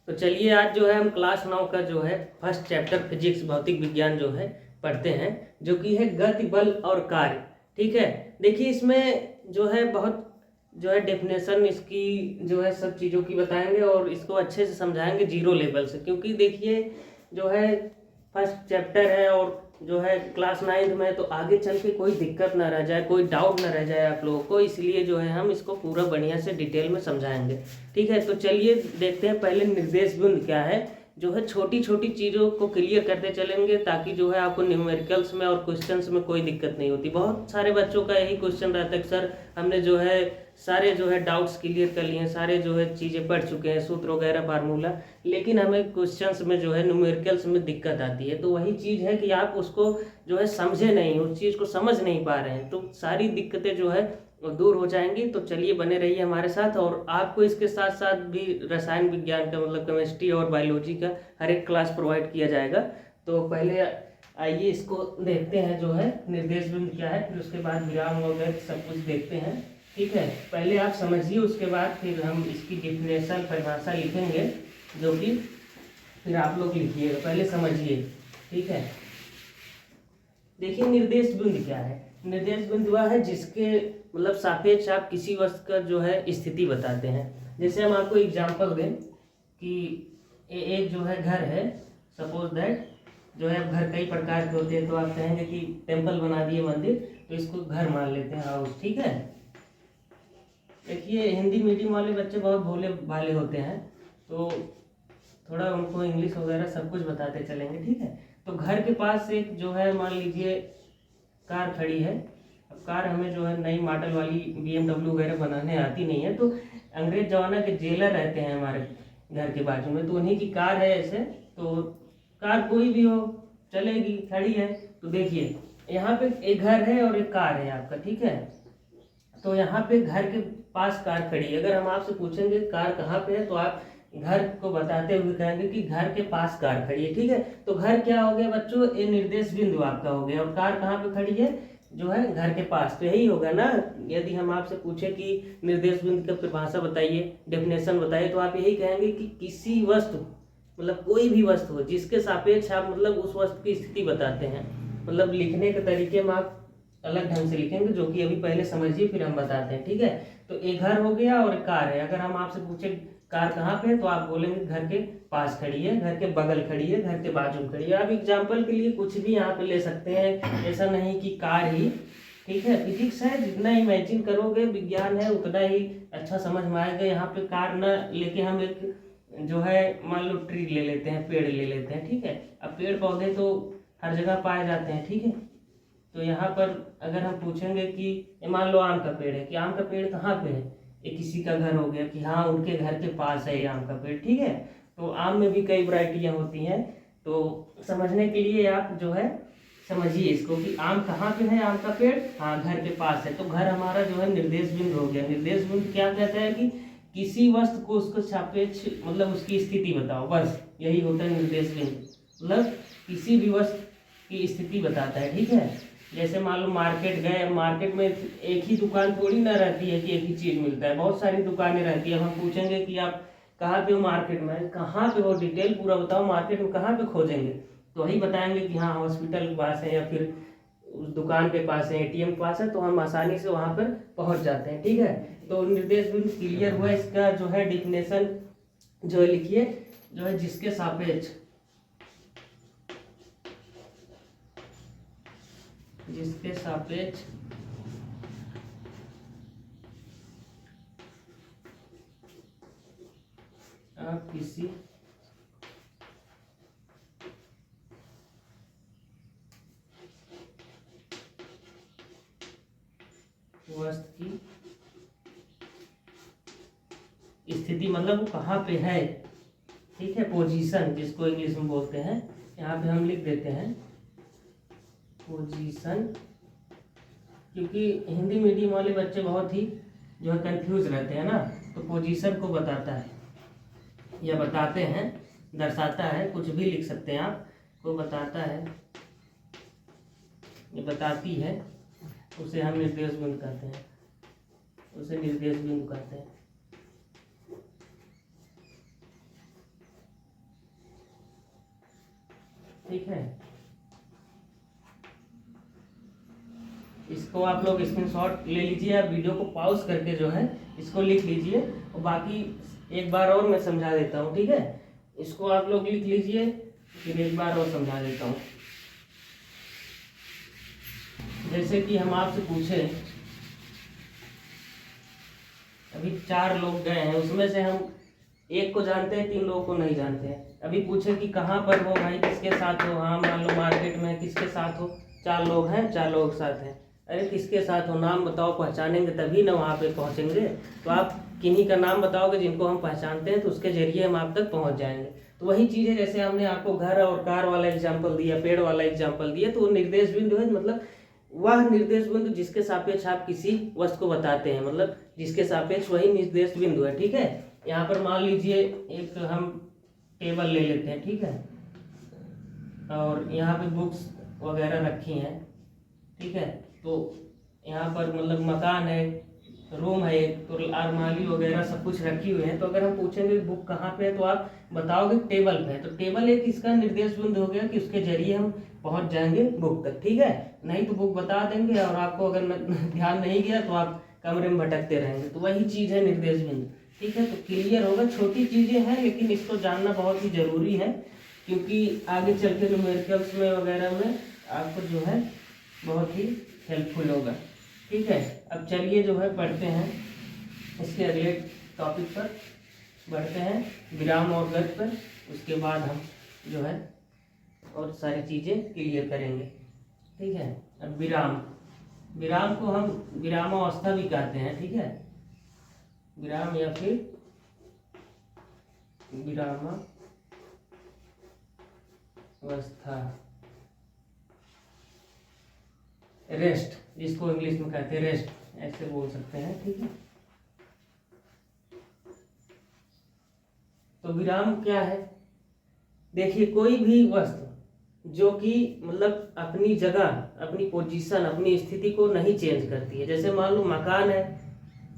तो चलिए आज जो है हम क्लास 9 का जो है फर्स्ट चैप्टर फिजिक्स भौतिक विज्ञान जो है पढ़ते हैं, जो कि है गति बल और कार्य। ठीक है, देखिए इसमें जो है बहुत जो है डेफिनेशन इसकी जो है सब चीज़ों की बताएंगे और इसको अच्छे से समझाएंगे जीरो लेवल से, क्योंकि देखिए जो है फर्स्ट चैप्टर है और जो है क्लास 9th में, तो आगे चल के कोई दिक्कत ना रह जाए, कोई डाउट ना रह जाए आप लोगों को, इसलिए जो है हम इसको पूरा बढ़िया से डिटेल में समझाएंगे। ठीक है, तो चलिए देखते हैं पहले निर्देश बिंदु क्या है। जो है छोटी छोटी चीज़ों को क्लियर करते चलेंगे ताकि जो है आपको न्यूमेरिकल्स में और क्वेश्चंस में कोई दिक्कत नहीं होती। बहुत सारे बच्चों का यही क्वेश्चन रहता है कि सर हमने जो है सारे जो है डाउट्स क्लियर कर लिए हैं, सारे जो है चीज़ें पढ़ चुके हैं, सूत्र वगैरह फार्मूला, लेकिन हमें क्वेश्चंस में जो है न्यूमेरिकल्स में दिक्कत आती है। तो वही चीज़ है कि आप उसको जो है समझे नहीं, उस चीज़ को समझ नहीं पा रहे हैं, तो सारी दिक्कतें जो है वो दूर हो जाएंगी। तो चलिए बने रहिए हमारे साथ, और आपको इसके साथ साथ भी रसायन विज्ञान का मतलब केमिस्ट्री और बायोलॉजी का हर एक क्लास प्रोवाइड किया जाएगा। तो पहले आइए इसको देखते हैं जो है निर्देश बिंदु क्या है, फिर उसके बाद विराम वगैरह सब कुछ देखते हैं। ठीक है, पहले आप समझिए, उसके बाद फिर हम इसकी डिफिनेशन परिभाषा लिखेंगे, जो कि फिर आप लोग लिखिएगा। पहले समझिए। ठीक है, देखिए निर्देश बिंदु क्या है। निर्देश बिंदु वह है जिसके मतलब सापेक्ष आप किसी वस्तु का जो है स्थिति बताते हैं। जैसे हम आपको एग्जांपल दें कि एक जो है घर है, सपोज दैट जो है घर कई प्रकार के होते हैं, तो आप कहेंगे कि टेम्पल बना दिए मंदिर, तो इसको घर मान लेते हैं, हाउस। ठीक है, देखिए हिंदी मीडियम वाले बच्चे बहुत भोले भाले होते हैं, तो थोड़ा उनको इंग्लिश वगैरह सब कुछ बताते चलेंगे। ठीक है, तो घर के पास एक जो है मान लीजिए कार खड़ी है। अब कार हमें जो है नई मॉडल वाली BMW वगैरह बनाने आती नहीं है, तो अंग्रेज जमाना के जेलर रहते हैं हमारे घर के बाजू में, तो उन्हीं की कार है ऐसे। तो कार कोई भी हो चलेगी, खड़ी है। तो देखिए यहाँ पे एक घर है और एक कार है आपका। ठीक है, तो यहाँ पे घर के पास कार खड़ी है। अगर हम आपसे पूछेंगे कार कहाँ पे है, तो आप घर को बताते हुए कहेंगे कि घर के पास कार खड़ी है। ठीक है, तो घर क्या हो गया बच्चों, ये निर्देश बिंदु आपका हो गया, और कार कहाँ पे खड़ी है, जो है घर के पास। तो यही होगा ना, यदि हम आपसे पूछे कि निर्देश बिंदु की परिभाषा बताइए, डेफिनेशन बताइए, तो आप यही कहेंगे कि किसी वस्तु मतलब कोई भी वस्तु हो जिसके सापेक्ष आप मतलब उस वस्तु की स्थिति बताते हैं। मतलब लिखने के तरीके में आप अलग ढंग से लिखेंगे, जो कि अभी पहले समझिए फिर हम बताते हैं। ठीक है, तो एक घर हो गया और एक कार है। अगर हम आपसे पूछे कार कहाँ पे है, तो आप बोलेंगे घर के पास खड़ी है, घर के बगल खड़ी है, घर के बाजू खड़ी है। आप एग्जाम्पल के लिए कुछ भी यहाँ पे ले सकते हैं, ऐसा नहीं कि कार ही। ठीक है, फिजिक्स है, जितना इमेजिन करोगे, विज्ञान है, उतना ही अच्छा समझ में आएगा। यहाँ पे कार न लेके हम एक जो है मान लो ट्री ले लेते हैं, पेड़ ले लेते हैं। ठीक है, अब पेड़ पौधे तो हर जगह पाए जाते हैं। ठीक है, तो यहाँ पर अगर हम पूछेंगे कि ये मान लो आम का पेड़ है, कि आम का पेड़ कहाँ पे है, ये किसी का घर हो गया कि हाँ उनके घर के पास है ये आम का पेड़। ठीक है, तो आम में भी कई वैरायटियाँ होती हैं, तो समझने के लिए आप जो है समझिए इसको कि आम कहाँ पे है, आम का पेड़ हाँ घर के पास है। तो घर हमारा जो है निर्देश बिंदु हो गया। निर्देश बिंदु क्या कहता है कि किसी वस्तु को उसको सापेक्ष मतलब उसकी स्थिति बताओ, बस यही होता है निर्देश बिंदु। मतलब किसी भी वस्तु की स्थिति बताता है। ठीक है, जैसे मान लो मार्केट गए, मार्केट में एक ही दुकान थोड़ी ना रहती है कि एक ही चीज़ मिलता है, बहुत सारी दुकानें रहती है। हम पूछेंगे कि आप कहाँ पे हो, मार्केट में कहाँ पे हो, डिटेल पूरा बताओ, मार्केट में कहाँ पे खोजेंगे, तो वही बताएंगे कि हाँ हॉस्पिटल के पास है या फिर उस दुकान के पास है, ATM के पास है, तो हम आसानी से वहाँ पर पहुँच जाते हैं। ठीक है, तो निर्देश बिंदु क्लियर हुआ। इसका जो है डिफिनेशन जो है लिखिए, जो है जिसके सापेक्ष आप किसी वस्तु की स्थिति मतलब वो कहाँ पे है। ठीक है, पोजीशन जिसको इंग्लिश में बोलते हैं, यहाँ पे हम लिख देते हैं पोजीशन, क्योंकि हिंदी मीडियम वाले बच्चे बहुत ही जो है कंफ्यूज रहते हैं ना, तो पोजीशन को बताता है या बताते हैं, दर्शाता है, कुछ भी लिख सकते हैं आप, को बताता है या बताती है, उसे हम निर्देश बिंदु कहते हैं, उसे निर्देश बिंदु कहते हैं। ठीक है, इसको आप लोग स्क्रीनशॉट ले लीजिए, आप वीडियो को पॉज करके जो है इसको लिख लीजिए, और बाकी एक बार और मैं समझा देता हूँ, ठीक है। इसको आप लोग लिख लीजिए, फिर एक बार और समझा देता हूँ। जैसे कि हम आपसे पूछे, अभी 4 लोग गए हैं, उसमें से हम एक को जानते हैं, 3 लोगों को नहीं जानते हैं। अभी पूछे कि कहाँ पर हो भाई, किसके साथ हो, हाँ मान लो मार्केट में, किसके साथ हो, 4 लोग हैं, 4 लोग साथ हैं। अरे किसके साथ हो, नाम बताओ, पहचानेंगे तभी ना वहाँ पे पहुँचेंगे। तो आप किन्हीं का नाम बताओगे जिनको हम पहचानते हैं, तो उसके जरिए हम आप तक पहुँच जाएंगे। तो वही चीज़ है, जैसे हमने आपको घर और कार वाला एग्जाम्पल दिया, पेड़ वाला एग्जाम्पल दिया, तो वो निर्देश बिंदु है, मतलब वह निर्देश बिंदु जिसके सापेक्ष आप किसी वस्तु को बताते हैं, मतलब जिसके सापेक्ष वही निर्देश बिंदु है, ठीक है। यहाँ पर मान लीजिए एक हम टेबल ले लेते हैं, ठीक है, और यहाँ पे बुक्स वगैरह रखी हैं, ठीक है। तो यहाँ पर मतलब मकान है, रूम है, तो अलमारी वगैरह सब कुछ रखी हुई है। तो अगर हम पूछेंगे बुक कहाँ पे है, तो आप बताओगे टेबल पे है। तो टेबल एक इसका निर्देश बिंदु हो गया कि उसके जरिए हम पहुँच जाएंगे बुक तक, ठीक है। नहीं तो बुक बता देंगे, और आपको अगर ध्यान नहीं गया तो आप कमरे में भटकते रहेंगे। तो वही चीज़ है निर्देश बिंदु, ठीक है। तो क्लियर होगा, छोटी चीज़ें हैं लेकिन इसको जानना बहुत ही ज़रूरी है, क्योंकि आगे चल के न्यूमेरिकल्स में वगैरह में आपको जो है बहुत ही हेल्पफुल होगा, ठीक है। अब चलिए जो है पढ़ते हैं, इसके अगले टॉपिक पर बढ़ते हैं, विराम और गद्य पर। उसके बाद हम जो है और सारी चीज़ें क्लियर करेंगे, ठीक है। अब विराम, विराम को हम विरामावस्था भी कहते हैं, ठीक है। विराम या फिर विरामावस्था, रेस्ट जिसको इंग्लिश में कहते हैं, रेस्ट ऐसे बोल सकते हैं, ठीक है। तो विराम क्या है, देखिए कोई भी वस्तु जो कि मतलब अपनी जगह, अपनी पोजीशन, अपनी स्थिति को नहीं चेंज करती है। जैसे मान लो मकान है,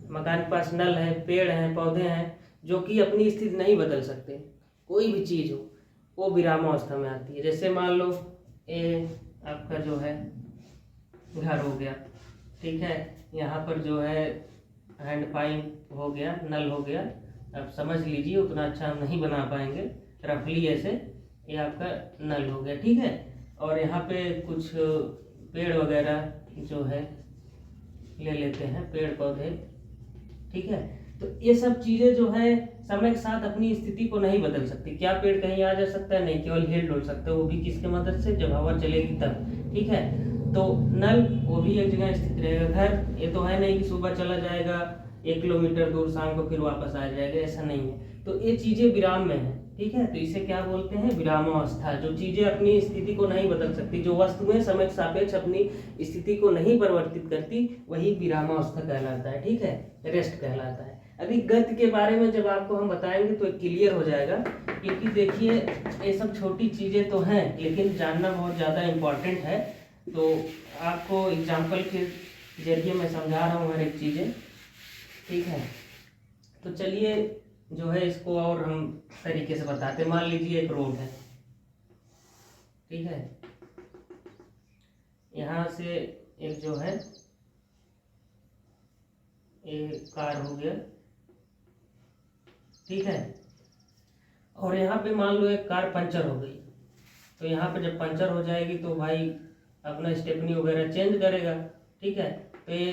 मकान के पास नल है, पेड़ हैं, पौधे हैं, जो कि अपनी स्थिति नहीं बदल सकते। कोई भी चीज़ हो वो विरामावस्था में आती है। जैसे मान लो ये आपका जो है घर हो गया, ठीक है, यहाँ पर जो है हैंड पाइप हो गया, नल हो गया। अब समझ लीजिए, उतना अच्छा हम नहीं बना पाएंगे, रफली ऐसे, ये आपका नल हो गया, ठीक है। और यहाँ पे कुछ पेड़ वगैरह जो है ले लेते हैं, पेड़ पौधे, ठीक है। तो ये सब चीज़ें जो है समय के साथ अपनी स्थिति को नहीं बदल सकती। क्या पेड़ कहीं आ जा सकता है? नहीं, केवल हिल डुल सकता है, वो भी किसके मदद से, जब हवा चलेगी तब, ठीक है। तो नल वो भी एक जगह स्थित रहेगा। घर ये तो है नहीं कि सुबह चला जाएगा 1 किलोमीटर दूर, शाम को फिर वापस आ जाएगा, ऐसा नहीं है। तो ये चीज़ें विराम में है, ठीक है। तो इसे क्या बोलते हैं, विरामावस्था। जो चीज़ें अपनी स्थिति को नहीं बदल सकती, जो वस्तुएं समय के सापेक्ष अपनी स्थिति को नहीं परिवर्तित करती, वही विरामावस्था कहलाता है, ठीक है, रेस्ट कहलाता है। अभी गति के बारे में जब आपको हम बताएंगे तो क्लियर हो जाएगा, क्योंकि देखिए ये सब छोटी चीज़ें तो हैं लेकिन जानना बहुत ज़्यादा इम्पॉर्टेंट है। तो आपको एग्जाम्पल के जरिए मैं समझा रहा हूँ हर एक चीज़ें, ठीक है। तो चलिए जो है इसको और हम तरीके से बताते हैं। मान लीजिए एक रोड है, ठीक है, यहाँ से एक जो है एक कार हो गया, ठीक है, और यहाँ पे मान लो एक कार पंचर हो गई। तो यहाँ पे जब पंचर हो जाएगी तो भाई अपना स्टेपनी वगैरह चेंज करेगा, ठीक है। तो ये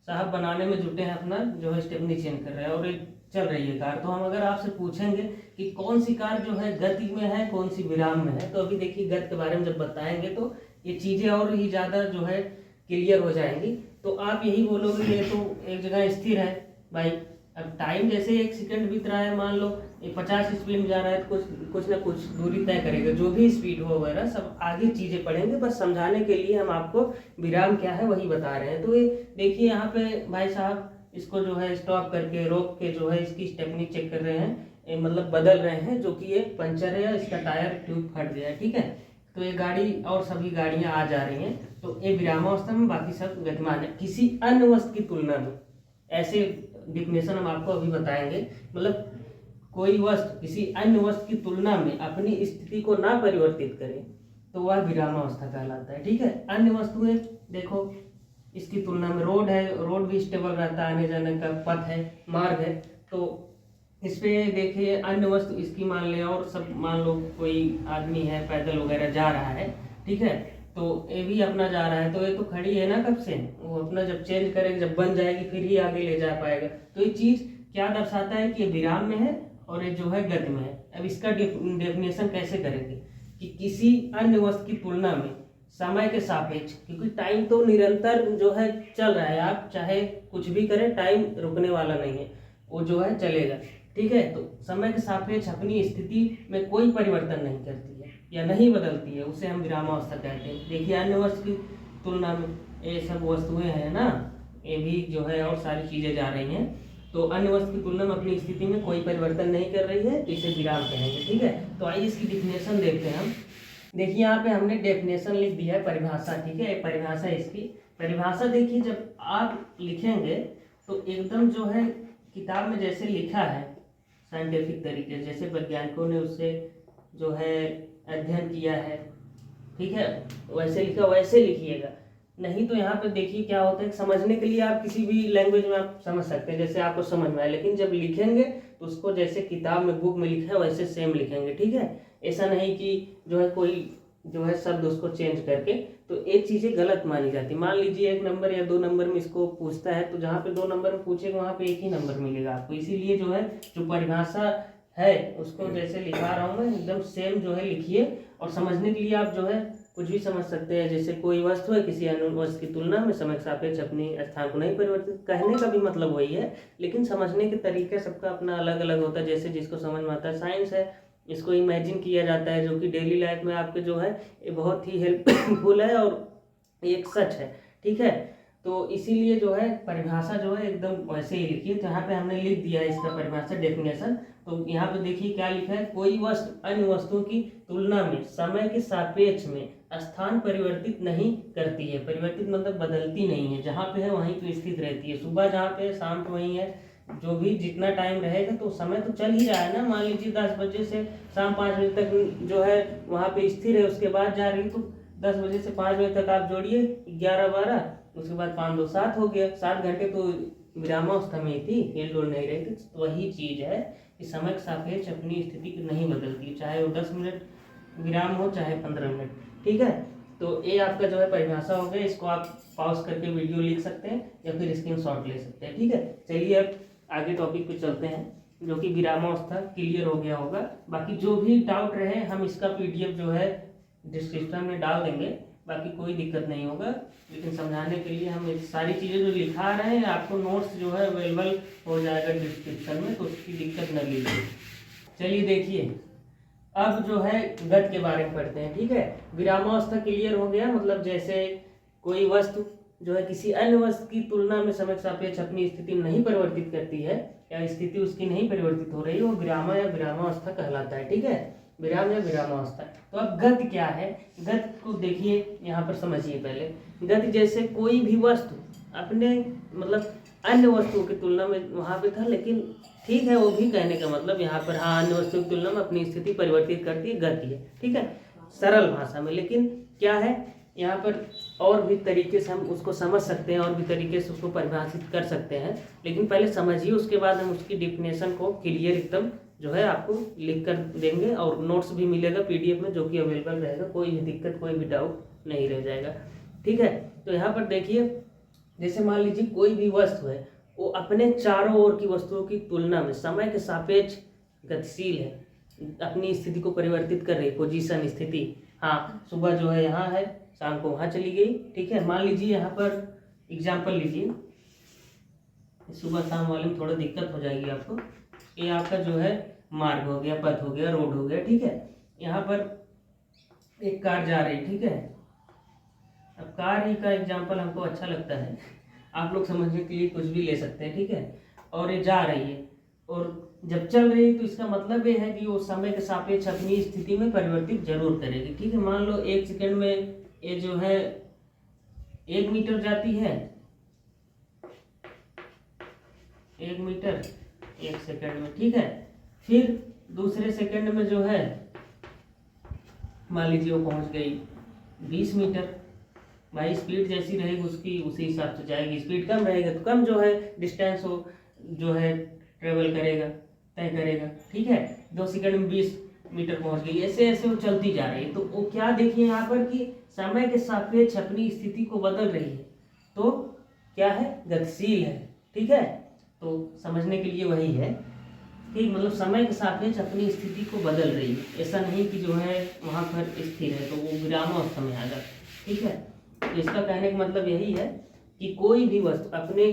साहब बनाने में जुटे हैं, अपना जो है स्टेपनी चेंज कर रहे हैं और ये चल रही है कार। तो हम अगर आपसे पूछेंगे कि कौन सी कार जो है गति में है, कौन सी विराम में है, तो अभी देखिए गति के बारे में जब बताएंगे तो ये चीज़ें और ही ज़्यादा जो है क्लियर हो जाएंगी। तो आप यही बोलोगे ये तो एक जगह स्थिर है भाई। अब टाइम जैसे 1 सेकंड बीत रहा है, मान लो ये 50 स्पीड में जा रहा है, तो कुछ ना कुछ दूरी तय करेगा, जो भी स्पीड हो वगैरह सब आगे चीज़ें पढ़ेंगे। बस समझाने के लिए हम आपको विराम क्या है वही बता रहे हैं। तो ये देखिए यहाँ पे भाई साहब इसको जो है स्टॉप करके, रोक के जो है इसकी स्टेपनी चेक कर रहे हैं, मतलब बदल रहे हैं, जो कि ये पंचर है या इसका टायर ट्यूब फट गया है, ठीक है। तो ये गाड़ी और सभी गाड़ियाँ आ जा रही हैं, तो ये विरामावस्था में, बाकी सब गतिमान है किसी अन्य वस्तु की तुलना में। ऐसे डिफिनेशन हम आपको अभी बताएंगे, मतलब कोई वस्तु किसी अन्य वस्तु की तुलना में अपनी स्थिति को ना परिवर्तित करे तो वह विरामावस्था कहलाता है। ठीक है, अन्य वस्तुएं देखो इसकी तुलना में रोड है, रोड भी स्टेबल रहता है, आने जाने का पथ है, मार्ग है। तो इस पे देखिए अन्य वस्तु इसकी मान लें, और सब मान लो कोई आदमी है पैदल वगैरह जा रहा है, ठीक है, तो ये भी अपना जा रहा है, तो ये तो खड़ी है ना कब से, वो अपना जब चेंज करेगी, जब बन जाएगी फिर ही आगे ले जा पाएगा। तो ये चीज क्या दर्शाता है कि ये विराम में है और ये जो है गति में है। अब इसका डेफिनेशन कैसे करेंगे कि किसी अन्य वस्तु की तुलना में समय के सापेक्ष, क्योंकि टाइम तो निरंतर जो है चल रहा है, आप चाहे कुछ भी करें टाइम रुकने वाला नहीं है, वो जो है चलेगा। ठीक है, तो समय के सापेक्ष अपनी स्थिति में कोई परिवर्तन नहीं करती है या नहीं बदलती है, उसे हम विरामावस्था कहते हैं। देखिए अन्य वस्तु की तुलना में ये सब वस्तुएं हैं ना, ये भी जो है और सारी चीजें जा रही हैं, तो अन्य वस्तु की तुलना में अपनी स्थिति में कोई परिवर्तन नहीं कर रही है, तो इसे विराम कहेंगे। ठीक है, तो आइए इसकी डिफिनेशन देखते हैं हम। देखिए यहाँ पे हमने डेफिनेशन लिख दिया है, परिभाषा। ठीक है, परिभाषा इसकी परिभाषा देखिए, जब आप लिखेंगे तो एकदम जो है किताब में जैसे लिखा है साइंटिफिक तरीके, जैसे वैज्ञानिकों ने उससे जो है अध्ययन किया है, ठीक है, वैसे लिखा वैसे लिखिएगा। नहीं तो यहाँ पे देखिए क्या होता है, समझने के लिए आप किसी भी लैंग्वेज में आप समझ सकते हैं जैसे आपको समझ में आए, लेकिन जब लिखेंगे तो उसको जैसे किताब में बुक में लिखा है वैसे सेम लिखेंगे। ठीक है, ऐसा नहीं कि जो है कोई जो है शब्द उसको चेंज करके, तो एक चीज़ें गलत मानी जाती। मान लीजिए 1 नंबर या 2 नंबर में इसको पूछता है, तो जहाँ पे 2 नंबर में पूछेगा वहाँ पे 1 ही नंबर मिलेगा आपको। इसीलिए जो है जो परिभाषा है उसको जैसे लिखा रहा हूँ मैं एकदम सेम जो है लिखिए, और समझने के लिए आप जो है कुछ भी समझ सकते हैं। जैसे कोई वस्तु है किसी अन्य वस्तु की तुलना में समय के सापेक्ष अपनी स्थान को नहीं परिवर्तित, कहने का भी मतलब वही है, लेकिन समझने के तरीके सबका अपना अलग अलग होता है। जैसे जिसको समझ में आता है, साइंस है, इसको इमेजिन किया जाता है, जो कि डेली लाइफ में आपके जो है ये बहुत ही हेल्पफुल है और एक सच है। ठीक है, तो इसीलिए जो है परिभाषा जो है एकदम वैसे ही लिखिए। तो यहाँ पे हमने लिख दिया है इसका परिभाषा डेफिनेशन। तो यहाँ पे देखिए क्या लिखा है, कोई वस्तु अन्य वस्तुओं की तुलना में समय के सापेक्ष में स्थान परिवर्तित नहीं करती है। परिवर्तित मतलब बदलती नहीं है, जहाँ पे है वहीं पे स्थित रहती है। सुबह जहाँ पे शाम पे वहीं है, जो भी जितना टाइम रहेगा तो समय तो चल ही रहा है ना। मान लीजिए 10 बजे से शाम 5 बजे तक जो है वहाँ पे स्थिर है, उसके बाद जा रही, तो 10 बजे से 5 बजे तक आप जोड़िए 11 12, उसके बाद 5 2 7 हो गया। 7 घंटे तो विरामावस्था में थी, हिल डुल नहीं रही थी। तो वही चीज है कि समय के सापेक्ष अपनी स्थिति नहीं बदलती, चाहे वो 10 मिनट विराम हो चाहे 15 मिनट। ठीक है, तो ये आपका जो है परिभाषा हो गया। इसको आप पॉज करके वीडियो लिख सकते हैं या फिर स्क्रीनशॉट ले सकते हैं। ठीक है, चलिए अब आगे टॉपिक पे चलते हैं, जो कि विरामावस्था क्लियर हो गया होगा। बाकी जो भी डाउट रहे हम इसका PDF जो है डिस्क्रिप्शन में डाल देंगे, बाकी कोई दिक्कत नहीं होगा। लेकिन समझाने के लिए हम सारी चीज़ें जो लिखा रहे हैं, आपको नोट्स जो है अवेलेबल हो जाएगा डिस्क्रिप्शन में, तो उसकी दिक्कत न लीजिए। चलिए देखिए, अब जो है गति के बारे में पढ़ते हैं। ठीक है, विरामावस्था क्लियर हो गया, मतलब जैसे कोई वस्तु जो है किसी अन्य वस्तु की तुलना में समय के सापेक्ष अपनी स्थिति नहीं परिवर्तित करती है, या स्थिति उसकी नहीं परिवर्तित हो रही, वो विराम या विरामावस्था कहलाता है। ठीक है, विराम या विरामावस्था। तो अब गति क्या है, गति को देखिए यहाँ पर समझिए पहले। गति जैसे कोई भी वस्तु अपने मतलब अन्य वस्तुओं की तुलना में वहाँ पे था, लेकिन ठीक है, वो भी कहने का मतलब यहाँ पर हाँ अन्य वस्तुओं की तुलना में अपनी स्थिति परिवर्तित करती है, गति है। ठीक है, सरल भाषा में। लेकिन क्या है यहाँ पर और भी तरीके से हम उसको समझ सकते हैं, और भी तरीके से उसको परिभाषित कर सकते हैं, लेकिन पहले समझिए, उसके बाद हम उसकी डिफिनेशन को क्लियर एकदम जो है आपको लिख कर देंगे, और नोट्स भी मिलेगा PDF में, जो कि अवेलेबल रहेगा। कोई भी दिक्कत कोई भी डाउट नहीं रह जाएगा। ठीक है, तो यहाँ पर देखिए, जैसे मान लीजिए कोई भी वस्तु है, वो अपने चारों ओर की वस्तुओं की तुलना में समय के सापेक्ष गतिशील है, अपनी स्थिति को परिवर्तित कर रही, पोजीशन स्थिति। हाँ, सुबह जो है यहाँ है, शाम को वहाँ चली गई। ठीक है, मान लीजिए यहाँ पर एग्जाम्पल लीजिए, सुबह शाम वाले में थोड़ा दिक्कत हो जाएगी आपको। ये आपका जो है मार्ग हो गया, पथ हो गया, रोड हो गया। ठीक है, यहाँ पर एक कार जा रही। ठीक है, अब कार ही का एग्जाम्पल हमको अच्छा लगता है, आप लोग समझने के लिए कुछ भी ले सकते हैं। ठीक है, और ये जा रही है, और जब चल रही है तो इसका मतलब ये है कि वो समय के सापेक्ष अपनी स्थिति में परिवर्तित जरूर करेगी। ठीक है, मान लो 1 सेकंड में ये जो है 1 मीटर जाती है, 1 मीटर 1 सेकंड में। ठीक है, फिर दूसरे सेकंड में जो है मान लीजिए वो पहुंच गई 20 मीटर। भाई स्पीड जैसी रहेगी उसकी उसी हिसाब से जाएगी। स्पीड कम रहेगा तो कम जो है डिस्टेंस हो जो है ट्रेवल करेगा, तय करेगा। ठीक है, 2 सेकंड में 20 मीटर पहुंच गई। ऐसे ऐसे वो चलती जा रही है। तो वो क्या देखिए यहाँ पर कि समय के सापेक्ष अपनी स्थिति को बदल रही है। तो क्या है, गतिशील है। ठीक है, तो समझने के लिए वही है कि मतलब समय के सापेक्ष अपनी स्थिति को बदल रही है। ऐसा नहीं कि जो है वहाँ पर स्थिर है तो वो विरामावस्था में आ जाता है। ठीक है, तो इसका कहने का मतलब यही है कि कोई भी वस्तु अपने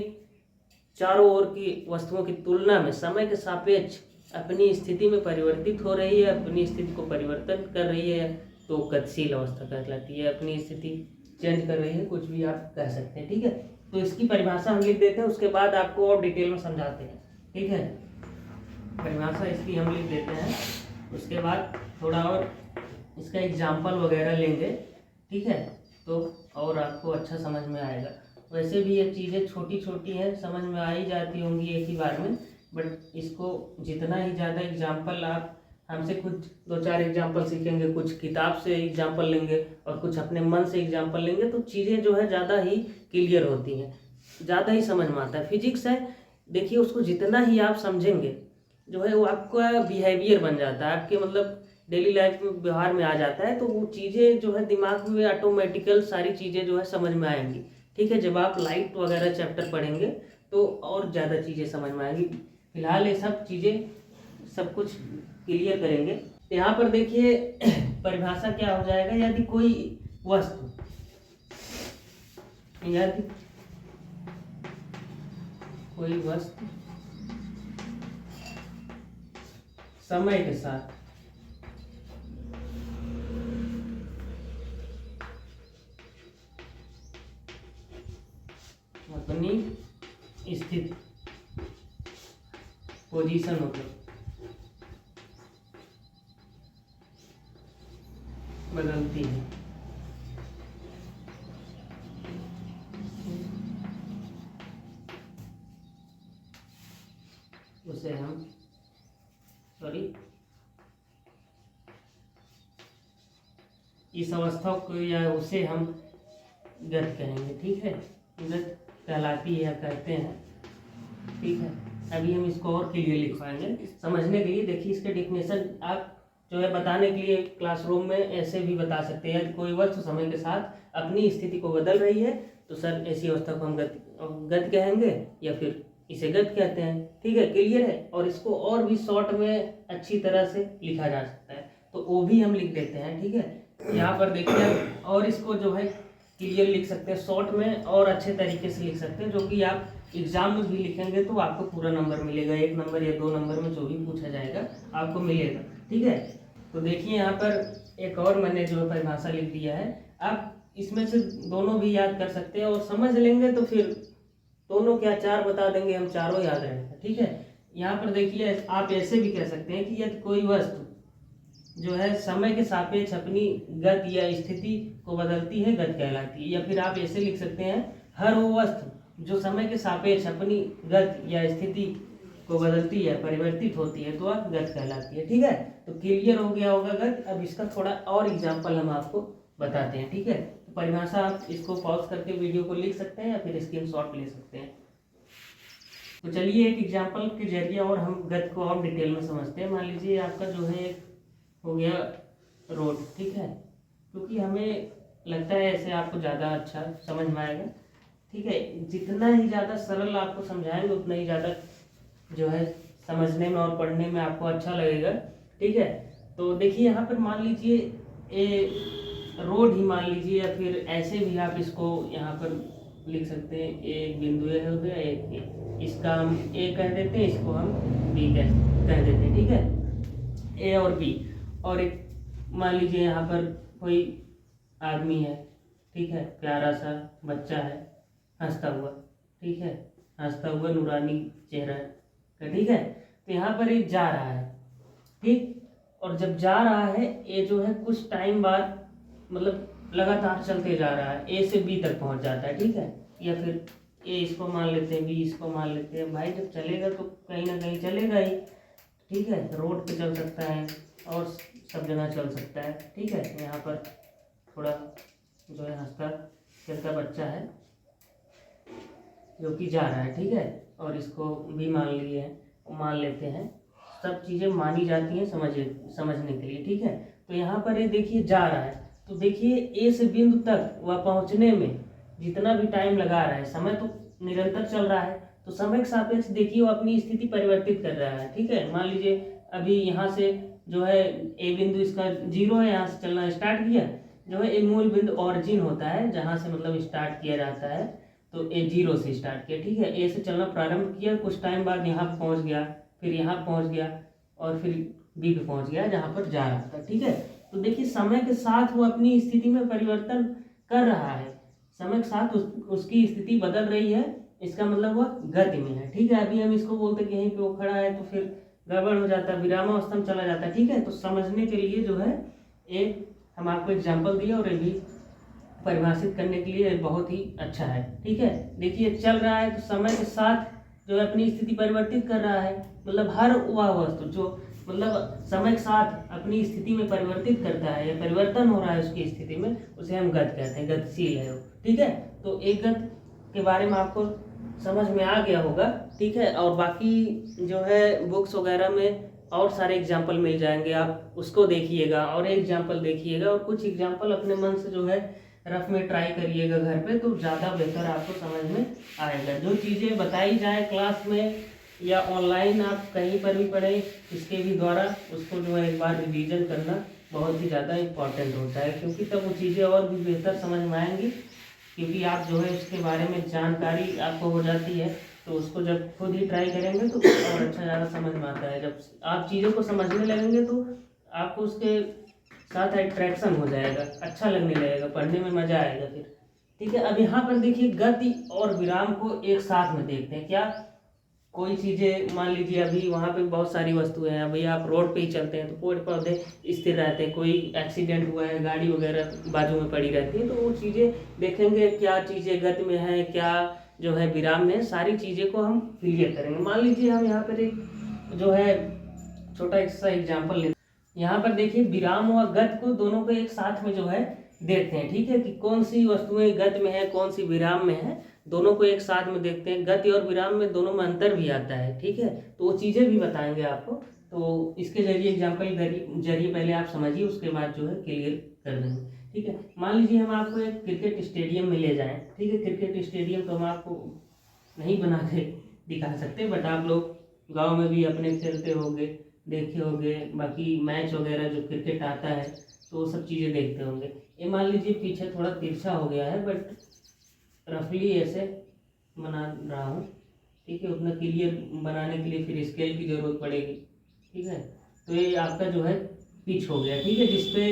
चारों ओर की वस्तुओं की तुलना में समय के सापेक्ष अपनी स्थिति में परिवर्तित हो रही है, अपनी स्थिति को परिवर्तन कर रही है, तो गतिशील अवस्था कहलाती है। अपनी स्थिति चेंज कर रही है, कुछ भी आप कह सकते हैं। ठीक है, तो इसकी परिभाषा हम लिख देते हैं, उसके बाद आपको और डिटेल में समझाते हैं। ठीक है, परिभाषा इसकी हम लिख देते हैं, उसके बाद थोड़ा और इसका एग्जाम्पल वगैरह लेंगे। ठीक है, तो और आपको अच्छा समझ में आएगा। वैसे भी ये चीज़ें छोटी छोटी हैं, समझ में आ ही जाती होंगी एक ही बार में, बट इसको जितना ही ज़्यादा एग्जाम्पल आप हमसे कुछ 2-4 एग्जाम्पल सीखेंगे, कुछ किताब से एग्जाम्पल लेंगे और कुछ अपने मन से एग्जाम्पल लेंगे, तो चीज़ें जो है ज़्यादा ही क्लियर होती हैं, ज़्यादा ही समझ में आता है। फिजिक्स है, देखिए उसको जितना ही आप समझेंगे जो है वो आपका बिहेवियर बन जाता है, आपके मतलब डेली लाइफ में व्यवहार में आ जाता है। तो वो चीज़ें जो है दिमाग में ऑटोमेटिकल सारी चीज़ें जो है समझ में आएंगी। ठीक है, जब आप लाइट वगैरह चैप्टर पढ़ेंगे तो और ज़्यादा चीज़ें समझ में आएंगी। फिलहाल ये सब चीज़ें सब कुछ क्लियर करेंगे। यहाँ पर देखिए परिभाषा क्या हो जाएगा, यदि कोई वस्तु समय के साथ अपनी स्थिति पोजीशन होकर बदलती है, उसे हम इस अवस्था को या उसे हम गति कहेंगे। ठीक है, गति कहलाती है या कहते हैं। ठीक है, अभी हम इसको और क्लियर लिख पाएंगे समझने के लिए। देखिए इसके डेफिनेशन आप जो है बताने के लिए क्लासरूम में ऐसे भी बता सकते हैं। कोई वस्तु समय के साथ अपनी स्थिति को बदल रही है तो सर ऐसी अवस्था को हम गति कहेंगे या फिर इसे गति कहते हैं। ठीक है, क्लियर है। और इसको और भी शॉर्ट में अच्छी तरह से लिखा जा सकता है, तो वो भी हम लिख देते हैं। ठीक है, यहाँ पर देखिए और इसको जो है क्लियर लिख सकते हैं शॉर्ट में और अच्छे तरीके से लिख सकते हैं, जो कि आप एग्जाम में भी लिखेंगे तो आपको पूरा नंबर मिलेगा। 1 नंबर या 2 नंबर में जो भी पूछा जाएगा आपको मिलेगा। ठीक है, तो देखिए यहाँ पर एक और मैंने जो परिभाषा लिख दिया है। आप इसमें से दोनों भी याद कर सकते हैं और समझ लेंगे तो फिर दोनों क्या 4 बता देंगे, हम चारों याद रहेंगे। ठीक है, यहाँ पर देखिए आप ऐसे भी कह सकते हैं कि यदि कोई वस्तु जो है समय के सापेक्ष अपनी गति या स्थिति को बदलती है, गति कहलाती है। या फिर आप ऐसे लिख सकते हैं, हर वो वस्तु जो समय के सापेक्ष अपनी गति या स्थिति को बदलती है, परिवर्तित होती है, तो वह गति कहलाती है। ठीक है, तो क्लियर हो गया होगा गति। अब इसका थोड़ा और एग्जाम्पल हम आपको बताते हैं। ठीक है, तो परिभाषा आप इसको पॉज करके वीडियो को लिख सकते हैं या फिर स्क्रीनशॉट ले सकते हैं। तो चलिए एक एग्जाम्पल के जरिए और हम गति को और डिटेल में समझते हैं। मान लीजिए आपका जो है हो गया रोड। ठीक है, क्योंकि हमें लगता है ऐसे आपको ज़्यादा अच्छा समझ में आएगा। ठीक है, जितना ही ज़्यादा सरल आपको समझाएंगे उतना ही ज़्यादा जो है समझने में और पढ़ने में आपको अच्छा लगेगा। ठीक है, तो देखिए यहाँ पर मान लीजिए रोड ही मान लीजिए, या फिर ऐसे भी आप इसको यहाँ पर लिख सकते हैं। एक बिंदु ए हो गया, एक इसका हम ए कह देते हैं, इसको हम बी कह देते हैं। ठीक है, ए और बी। और एक मान लीजिए यहाँ पर कोई आदमी है। ठीक है, प्यारा सा बच्चा है हंसता हुआ। ठीक है, हंसता हुआ नूरानी चेहरा का। ठीक है, तो यहाँ पर एक जा रहा है। ठीक, और जब जा रहा है ये जो है कुछ टाइम बाद मतलब लगातार चलते जा रहा है, ए से बी तक पहुँच जाता है। ठीक है, या फिर ए इसको मान लेते हैं, बी इसको मान लेते हैं। भाई जब चलेगा तो कहीं ना कहीं चलेगा ही। ठीक है, रोड पे चल सकता है और सब जगह चल सकता है। ठीक है, यहाँ पर थोड़ा जो है हंसता खेलता बच्चा है जो कि जा रहा है। ठीक है, और इसको भी मान लेते हैं। सब चीज़ें मानी जाती हैं समझने के लिए। ठीक है, तो यहाँ पर ये देखिए जा रहा है, तो देखिए ए से बिंदु तक वह पहुँचने में जितना भी टाइम लगा रहा है, समय तो निरंतर चल रहा है, तो समय के सापेक्ष देखिए वो अपनी स्थिति परिवर्तित कर रहा है। ठीक है, मान लीजिए अभी यहाँ से जो है ए बिंदु इसका 0 है, यहाँ से चलना स्टार्ट किया, जो है ए मूल बिंदु ऑरिजिन होता है जहाँ से मतलब स्टार्ट किया जाता है, तो ए 0 से स्टार्ट किया। ठीक है, ए से चलना प्रारंभ किया, कुछ टाइम बाद यहाँ पर पहुँच गया, फिर यहाँ पहुँच गया और फिर बी पे पहुँच गया जहाँ पर जा रहा था। ठीक है, तो देखिए समय के साथ वो अपनी स्थिति में परिवर्तन कर रहा है, समय के साथ उसकी स्थिति बदल रही है, इसका मतलब वह गति में है। ठीक है, अभी हम इसको बोलते कि यहीं पे वो खड़ा है तो फिर गड़बड़ हो जाता है, विरामावस्था में चला जाता है। ठीक है, तो समझने के लिए जो है एक हम आपको एग्जाम्पल दिया और ये भी परिभाषित करने के लिए बहुत ही अच्छा है। ठीक है, देखिए चल रहा है तो समय के साथ जो है अपनी स्थिति परिवर्तित कर रहा है, मतलब हर वह वस्तु जो मतलब समय के साथ अपनी स्थिति में परिवर्तित करता है या परिवर्तन हो रहा है उसकी स्थिति में, उसे हम गति कहते हैं, गतिशील है वो। ठीक है, तो एक गति के बारे में आपको समझ में आ गया होगा। ठीक है, और बाकी जो है बुक्स वगैरह में और सारे एग्जाम्पल मिल जाएंगे, आप उसको देखिएगा और एग्जाम्पल देखिएगा और कुछ एग्जाम्पल अपने मन से जो है रफ में ट्राई करिएगा घर पे, तो ज़्यादा बेहतर आपको समझ में आएगा। जो चीज़ें बताई जाए क्लास में या ऑनलाइन आप कहीं पर भी पढ़ें इसके भी द्वारा, उसको जो है एक बार रिवीजन करना बहुत ही ज़्यादा इम्पॉर्टेंट होता है, क्योंकि तब वो चीज़ें और भी बेहतर समझ में आएंगी, क्योंकि आप जो है उसके बारे में जानकारी आपको हो जाती है, तो उसको जब खुद ही ट्राई करेंगे तो और अच्छा ज़्यादा समझ में आता है। जब आप चीज़ों को समझने लगेंगे तो आपको उसके साथ अट्रैक्शन हो जाएगा, अच्छा लगने लगेगा, पढ़ने में मज़ा आएगा फिर। ठीक है, अब यहाँ पर देखिए गति और विराम को एक साथ में देखते हैं। क्या कोई चीज़ें मान लीजिए अभी वहाँ पे बहुत सारी वस्तुएं हैं, अभी आप रोड पे ही चलते हैं तो पेड़ पौधे स्थिर रहते हैं, कोई एक्सीडेंट हुआ है गाड़ी वगैरह बाजू में पड़ी रहती है, तो वो चीज़ें देखेंगे क्या चीज़ें गति में है, क्या जो है विराम में, सारी चीज़ें को हम क्लियर करेंगे। मान लीजिए हम यहाँ पर एक जो है छोटा सा एग्जाम्पल लेते हैं। यहाँ पर देखिए विराम और गति को दोनों को एक साथ में जो है देखते हैं। ठीक है, कि कौन सी वस्तुएं गति में है कौन सी विराम में है, दोनों को एक साथ में देखते हैं। गति और विराम में दोनों में अंतर भी आता है। ठीक है, तो वो चीज़ें भी बताएंगे आपको, तो इसके जरिए एग्जाम्पल जरिए पहले आप समझिए, उसके बाद जो है क्लियर कर देंगे। ठीक है, मान लीजिए हम आपको एक क्रिकेट स्टेडियम में ले जाएं। ठीक है, क्रिकेट स्टेडियम तो हम आपको नहीं बना के दिखा सकते, बट आप लोग गाँव में भी अपने खेलते होंगे, देखे होंगे, बाकी मैच वगैरह जो क्रिकेट आता है तो वो सब चीज़ें देखते होंगे। ये मान लीजिए पीछे थोड़ा तिरछा हो गया है, बट रफली ऐसे बना रहा हूँ। ठीक है, उतना क्लियर बनाने के लिए फिर स्केल की ज़रूरत पड़ेगी। ठीक है, तो ये आपका जो है पिच हो गया। ठीक है, जिसपे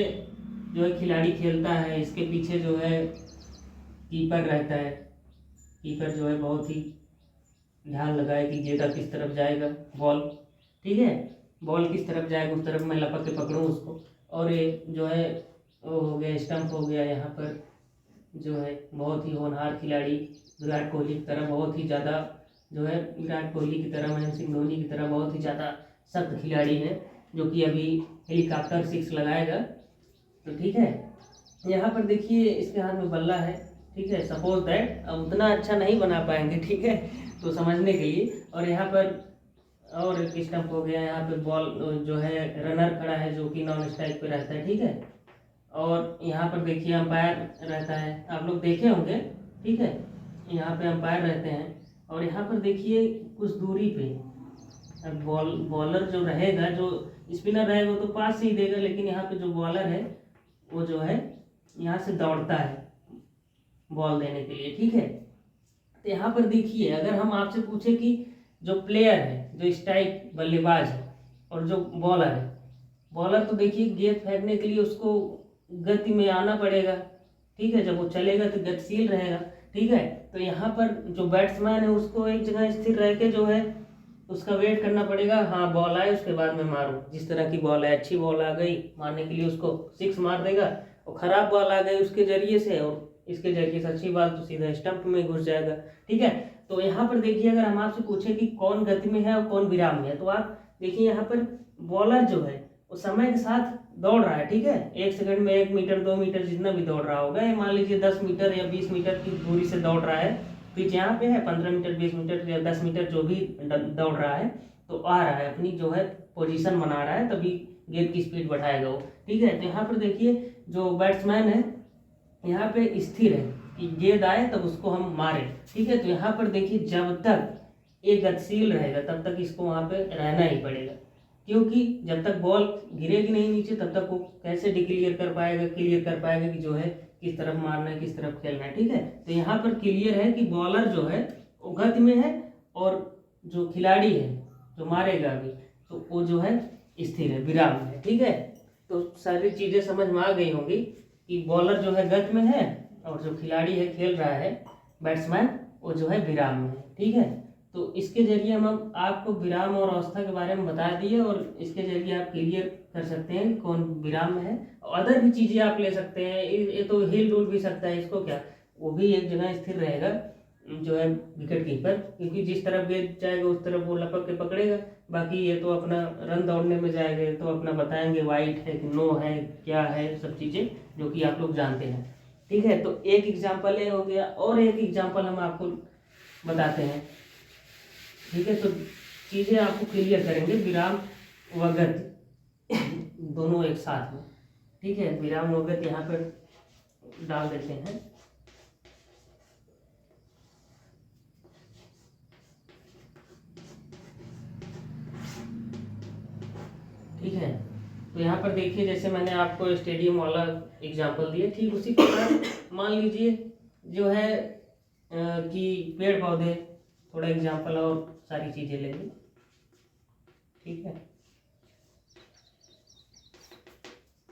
जो है खिलाड़ी खेलता है, इसके पीछे जो है कीपर रहता है। कीपर जो है बहुत ही ध्यान लगाए कि गेंदा किस तरफ जाएगा, बॉल। ठीक है, बॉल किस तरफ जाएगा उस तरफ मैं लपक के पकड़ूँ उसको। और ये जो है वो हो गया स्टंप हो गया, यहाँ पर जो है बहुत ही होनहार खिलाड़ी विराट कोहली की तरह, बहुत ही ज़्यादा जो है विराट कोहली की तरह, महेंद्र सिंह धोनी की तरह बहुत ही ज़्यादा सख्त खिलाड़ी है, जो कि अभी हेलीकॉप्टर 6 लगाएगा। तो ठीक है, यहाँ पर देखिए इसके हाथ में बल्ला है। ठीक है, सपोज दैट अब उतना अच्छा नहीं बना पाएंगे। ठीक है, तो समझने के लिए। और यहाँ पर और एक स्टंप हो गया, यहाँ पे बॉल जो है रनर खड़ा है जो कि नॉन स्ट्राइक पे रहता है। ठीक है, और यहाँ पर देखिए अंपायर रहता है, आप लोग देखे होंगे। ठीक है, यहाँ पे अंपायर रहते हैं, और यहाँ पर देखिए कुछ दूरी पे अब बॉलर जो रहेगा, जो स्पिनर रहेगा वो तो पास से ही देगा, लेकिन यहाँ पे जो बॉलर है वो जो है यहाँ से दौड़ता है बॉल देने के लिए। ठीक है, तो यहाँ पर देखिए अगर हम आपसे पूछे कि जो प्लेयर है, जो स्ट्राइक बल्लेबाज है और जो बॉलर है, बॉलर तो देखिए गेंद फेंकने के लिए उसको गति में आना पड़ेगा। ठीक है, जब वो चलेगा तो गतिशील रहेगा। ठीक है, तो यहाँ पर जो बैट्समैन है उसको एक जगह स्थिर रह के जो है उसका वेट करना पड़ेगा, हाँ बॉल आए उसके बाद में मारूं। जिस तरह की बॉल है, अच्छी बॉल आ गई मारने के लिए उसको 6 मार देगा, और ख़राब बॉल आ गई उसके जरिए से और इसके जरिए से अच्छी बॉल तो सीधा स्टंप में घुस जाएगा। ठीक है, तो यहाँ पर देखिए अगर हम आपसे पूछे कि कौन गति में है और कौन विराम में है, तो आप देखिए यहाँ पर बॉलर जो है वो समय के साथ दौड़ रहा है, ठीक है। 1 सेकंड में 1 मीटर 2 मीटर जितना भी दौड़ रहा होगा, ये मान लीजिए 10 मीटर या 20 मीटर की दूरी से दौड़ रहा है, पिच यहाँ पे है 15 मीटर 20 मीटर या 10 मीटर जो भी दौड़ रहा है, तो आ रहा है अपनी जो है पोजीशन बना रहा है, तभी गेंद की स्पीड बढ़ाएगा वो, ठीक है। तो यहाँ पर देखिए जो बैट्समैन है यहाँ पे स्थिर है कि गेंद आए तब उसको हम मारें, ठीक है। तो यहाँ पर देखिए जब तक ये गतिशील रहेगा तब तक इसको वहाँ पे रहना ही पड़ेगा, क्योंकि जब तक बॉल गिरेगी नहीं नीचे तब तक वो कैसे क्लियर कर पाएगा कि जो है किस तरफ मारना है किस तरफ खेलना है, ठीक है। तो यहाँ पर क्लियर है कि बॉलर जो है वो गति में है और जो खिलाड़ी है जो मारेगा अभी तो वो जो है स्थिर है, विराम में है, ठीक है। तो सारी चीज़ें समझ में आ गई होंगी कि बॉलर जो है गति में है और जो खिलाड़ी है खेल रहा है बैट्समैन वो जो है विराम में है, ठीक है। तो इसके जरिए हम आपको विराम और अवस्था के बारे में बता दिए और इसके जरिए आप क्लियर कर सकते हैं कौन विराम में है। अदर भी चीज़ें आप ले सकते हैं, ये तो हिल डुल भी सकता है, इसको क्या वो भी एक जगह स्थिर रहेगा जो है विकेट कीपर, क्योंकि जिस तरफ गेंद जाएगा उस तरफ वो लपक के पकड़ेगा। बाकी ये तो अपना रन दौड़ने में जाएगा तो अपना बताएंगे वाइट है कि नो है क्या है, सब चीज़ें जो कि आप लोग जानते हैं, ठीक है। तो एक एग्जाम्पल ये हो गया और एक एग्जाम्पल हम आपको बताते हैं, ठीक है। तो चीज़ें आपको क्लियर करेंगे विराम व गति दोनों एक साथ में, ठीक है। विराम व गति यहाँ पर डाल देते हैं, ठीक है। तो यहाँ पर देखिए जैसे मैंने आपको स्टेडियम वाला एग्जांपल दिया, ठीक उसी प्रकार मान लीजिए जो है कि पेड़ पौधे, थोड़ा एग्जांपल और सारी चीज़ें लेंगे, ठीक है।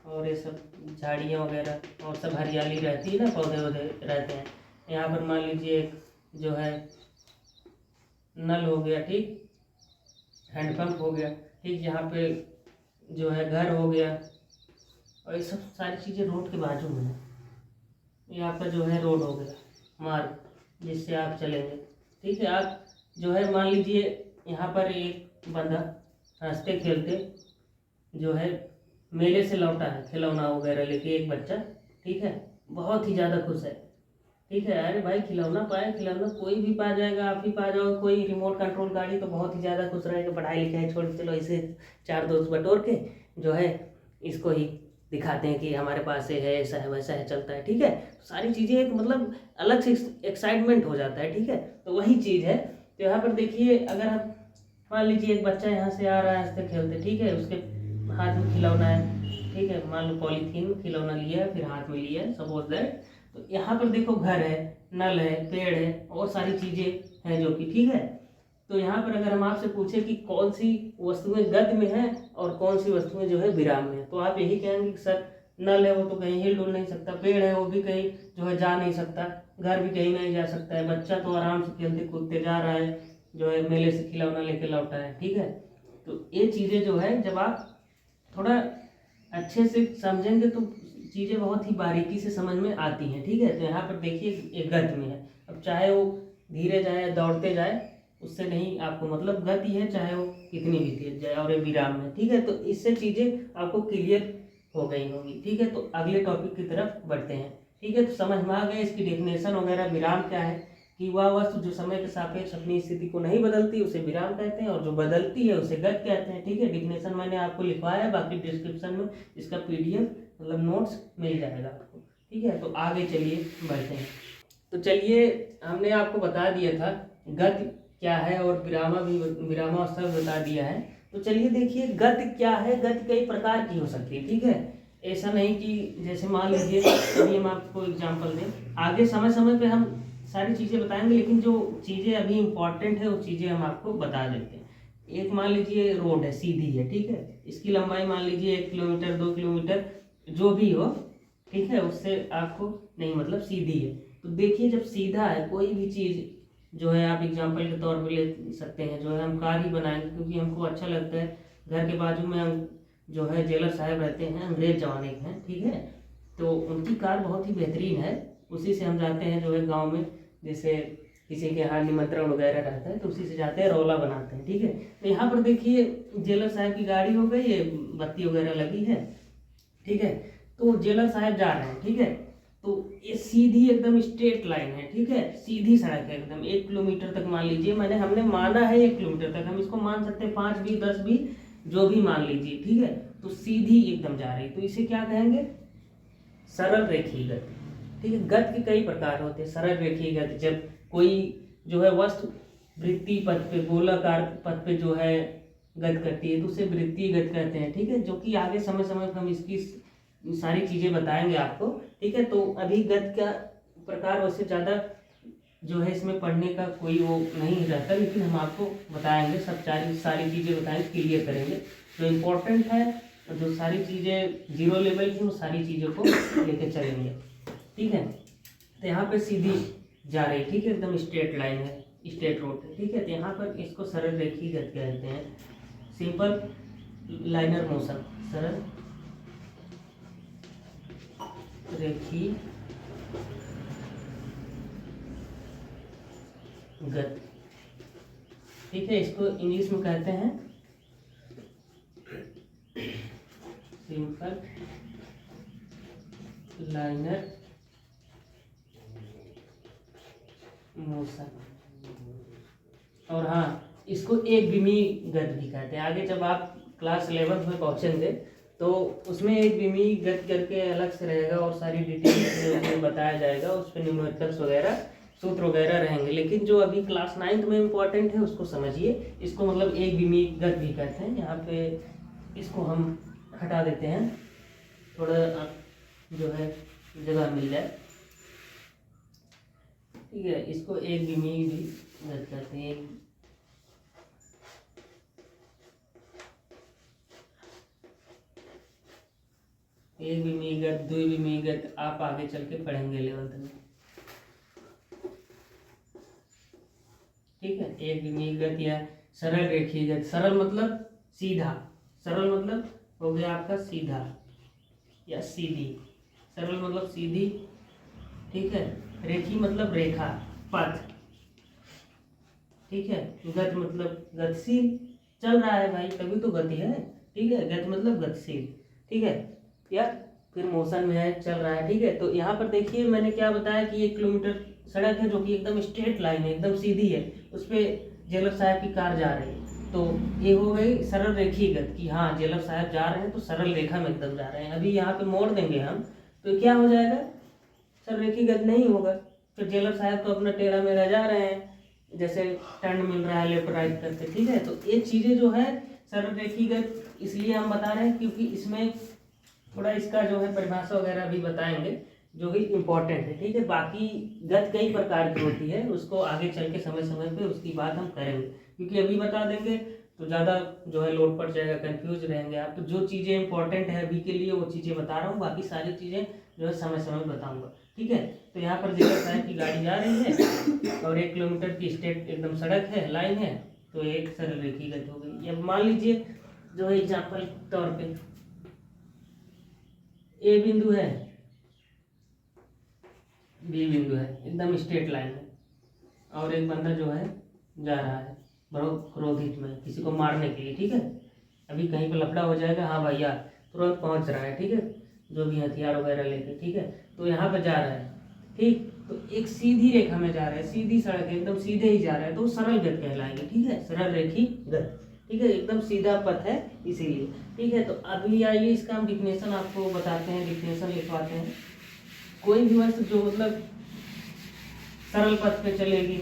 और ये सब झाड़ियाँ वगैरह और सब हरियाली रहती है ना, पौधे वौधे रहते हैं। यहाँ पर मान लीजिए जो है नल हो गया, ठीक, हैंडपम्प हो गया, ठीक, यहाँ पे जो है घर हो गया और ये सब सारी चीज़ें रोड के बाजू में है। यहाँ पर जो है रोड हो गया, मार्ग जिससे आप चलेंगे, ठीक है। आप जो है मान लीजिए यहाँ पर एक बंदा हंसते खेलते जो है मेले से लौटा है, खिलौना वगैरह लेके एक बच्चा, ठीक है, बहुत ही ज़्यादा खुश है, ठीक है। अरे भाई खिलौना पाए, खिलौना कोई भी पा जाएगा, आप ही पा जाओ, कोई रिमोट कंट्रोल गाड़ी, तो बहुत ही ज़्यादा खुश रहेगा। पढ़ाई लिखाई छोड़ के चलो इसे 4 दोस्त बटोर के जो है इसको ही दिखाते हैं कि हमारे पास ये है, ऐसा है वैसा है, चलता है, ठीक है। सारी चीज़ें एक मतलब अलग से एक्साइटमेंट हो जाता है, ठीक है। तो वही चीज़ है। तो यहाँ पर देखिए अगर आप मान लीजिए एक बच्चा यहाँ से आ रहा है हंसते खेलते, ठीक है, उसके हाथ में खिलौना है, ठीक है, मान लो पॉलीथीन खिलौना लिया है फिर हाथ में लिया है, सपोज दैट। तो यहाँ पर देखो घर है, नल है, पेड़ है और सारी चीज़ें हैं जो कि, ठीक है। तो यहाँ पर अगर हम आपसे पूछे कि कौन सी वस्तुएं गति में है और कौन सी वस्तुएं जो है विराम में है, तो आप यही कहेंगे कि सर नल है वो तो कहीं हिल डुल नहीं सकता, पेड़ है वो भी कहीं जो है जा नहीं सकता, घर भी कहीं नहीं जा सकता है, बच्चा तो आराम से खेलते कूदते जा रहा है, जो है मेले से खिलौना लेके लौटा है, ठीक है। तो ये चीज़ें जो है जब आप थोड़ा अच्छे से समझेंगे तो चीज़ें बहुत ही बारीकी से समझ में आती हैं, ठीक है। तो यहाँ पर देखिए एक गति में है, अब चाहे वो धीरे जाए दौड़ते जाए उससे नहीं आपको मतलब, गति है चाहे वो कितनी भी तेज जाए और ये विराम में, ठीक है। तो इससे चीज़ें आपको क्लियर हो गई होंगी, ठीक है। तो अगले टॉपिक की तरफ बढ़ते हैं, ठीक है। तो समझ में आ गया इसकी डेफिनेशन वगैरह, विराम क्या है कि वह वस्तु जो समय के सापेक्ष अपनी स्थिति को नहीं बदलती उसे विराम कहते हैं और जो बदलती है उसे गति कहते हैं, ठीक है। डेफिनेशन मैंने आपको लिखवाया है, बाकी डिस्क्रिप्शन में इसका PDF मतलब नोट्स मिल जाएगा आपको, ठीक है। तो आगे चलिए बढ़ते हैं। तो चलिए हमने आपको बता दिया था गति क्या है और विरामावस्था भी बता दिया है। तो चलिए देखिए गति क्या है, गति कई प्रकार की हो सकती है, ठीक है। ऐसा नहीं कि जैसे मान लीजिए अभी हम आपको एग्जाम्पल दें, आगे समय समय पे हम सारी चीज़ें बताएंगे, लेकिन जो चीज़ें अभी इम्पॉर्टेंट है वो चीज़ें हम आपको बता देते हैं। एक मान लीजिए रोड है, सीधी है, ठीक है, इसकी लंबाई मान लीजिए 1 किलोमीटर 2 किलोमीटर जो भी हो, ठीक है, उससे आपको नहीं मतलब सीधी है। तो देखिए जब सीधा है कोई भी चीज़ जो है, आप एग्जाम्पल के तौर पर ले सकते हैं, जो है हम कार ही बनाएंगे क्योंकि हमको अच्छा लगता है। घर के बाजू में हम जो है जेलर साहब रहते हैं, अंग्रेज जमाने के हैं, ठीक है, तो उनकी कार बहुत ही बेहतरीन है, उसी से हम जाते हैं जो है गाँव में, जैसे किसी के यहाँ निमंत्रण वगैरह रहता है तो उसी से जाते हैं, रौला बनाते हैं, ठीक है। तो यहाँ पर देखिए जेलर साहब की गाड़ी हो गई, ये बत्ती वगैरह लगी है, ठीक है। तो जेलर साहब जा रहे हैं, ठीक है। तो ये सीधी एकदम स्ट्रेट लाइन है, ठीक है, सीधी सड़क है एकदम 1 किलोमीटर तक मान लीजिए, हमने माना है 1 किलोमीटर तक, हम इसको मान सकते हैं 5 भी 10 भी जो भी मान लीजिए, ठीक है। तो सीधी एकदम जा रही, तो इसे क्या कहेंगे, सरल रेखीय गति, ठीक है। गति के कई प्रकार होते हैं। सरल रेखीय गति, जब कोई जो है वस्तु वृत्तीय पथ पे, गोलाकार पथ पे जो है गति करती है तो उसे वृत्तीय गति कहते हैं, ठीक है। जो कि आगे समय समय पर हम इसकी सारी चीजें बताएंगे आपको, ठीक है। तो अभी गति का प्रकार वैसे ज्यादा जो है इसमें पढ़ने का कोई वो नहीं रहता, लेकिन हम आपको बताएंगे, सब सारी चीजें बताएंगे, क्लियर करेंगे। जो इम्पोर्टेंट है, जो सारी चीजें जीरो लेवल की, वो सारी चीजों को लेके चलेंगे, ठीक है। तो यहाँ पे सीधी जा रही, ठीक है, एकदम स्ट्रेट लाइन है, स्ट्रेट रोड है, ठीक है। तो यहाँ पर इसको सरल रेखीय गति कहते हैं, सिंपल लाइनर मोशन, सरल रेखीय गति, ठीक है। इसको इंग्लिश में कहते हैं सिंपल लाइनर मोशन। और हाँ, इसको एक विमीय गति भी कहते हैं। आगे जब आप क्लास 11th में पहुंचेंगे तो उसमें एक विमीय गति करके अलग से रहेगा और सारी डिटेल्स में बताया जाएगा, उस पर न्यूमेरिकल्स वगैरह सूत्र वगैरह रहेंगे। लेकिन जो अभी क्लास 9th में इम्पोर्टेंट है उसको समझिए। इसको मतलब एक विमीय गति भी कहते हैं। यहाँ पे इसको हम हटा देते हैं, थोड़ा जो है जगह मिल जाए, ठीक है। इसको एक विमीय भी गति कहते हैं। एक विमीय गति, द्वि विमीय गति आप आगे चल के पढ़ेंगे 11th में, ठीक है। एक विमीय गति या सरल रेखीय गति, सरल मतलब सीधा, सरल मतलब हो गया आपका सीधा या सीधी, सरल मतलब सीधी, ठीक है। रेखीय मतलब रेखा, पथ, ठीक है। गति मतलब गतिशील, चल रहा है भाई तभी तो गति है, ठीक है। गति मतलब गतिशील, ठीक है, या फिर मोशन में है, चल रहा है, ठीक है। तो यहाँ पर देखिए मैंने क्या बताया कि 1 किलोमीटर सड़क है जो कि एकदम स्ट्रेट लाइन है, एकदम सीधी है, उस पर जेलर साहब की कार जा रही है। तो ये हो गई सरल रेखीय गति कि हाँ जेलर साहब जा रहे हैं तो सरल रेखा में एकदम जा रहे हैं। अभी यहाँ पे मोड़ देंगे हम तो क्या हो जाएगा, सरल रेखीय गति नहीं होगा, फिर जेलर साहब तो अपना टेढ़ा मेढ़ा जा रहे हैं, जैसे टर्न मिल रहा है लेफ्ट राइट करके, ठीक है। तो ये चीजें जो है सरल रेखीय गति इसलिए हम बता रहे हैं क्योंकि इसमें थोड़ा इसका जो है परिभाषा वगैरह भी बताएंगे जो भी इम्पोर्टेंट है, ठीक है। बाकी गति कई प्रकार की होती है, उसको आगे चल के समय समय पे उसकी बात हम करेंगे, क्योंकि अभी बता देंगे तो ज़्यादा जो है लोड पड़ जाएगा, कंफ्यूज रहेंगे आप। तो जो चीज़ें इंपॉर्टेंट है अभी के लिए वो चीज़ें बता रहा हूँ, बाकी सारी चीज़ें जो है समय समय बताऊँगा, ठीक है। तो यहाँ पर जेलर साहब की गाड़ी जा रही है और 1 किलोमीटर की स्ट्रेट एकदम सड़क है, लाइन है, तो एक सरल रेखीय गति हो गई। अब मान लीजिए जो है एग्जाम्पल तौर पे ए बिंदु है, बी बिंदु है, एकदम स्ट्रेट लाइन है, और एक बंदा जो है जा रहा है बहुत क्रोधित में किसी को मारने के लिए, ठीक है। अभी कहीं पर लफड़ा हो जाएगा, हाँ भैया तुरंत पहुंच रहा है, ठीक है, जो भी हथियार वगैरह लेके, ठीक है। तो यहाँ पर जा रहा है, ठीक, तो एक सीधी रेखा में जा रहा है, सीधी सड़क है, एकदम सीधे ही जा रहा है, तो सरल गति कहलाएगी, ठीक है, सरल रेखीय गति, ठीक है, एकदम सीधा पथ है इसीलिए, ठीक है। तो अभी आइए इसका हम डिफिनेशन आपको बताते हैं, डिफिनेशन लिखवाते हैं। कोई भी वस्तु जो मतलब सरल पथ पे चलेगी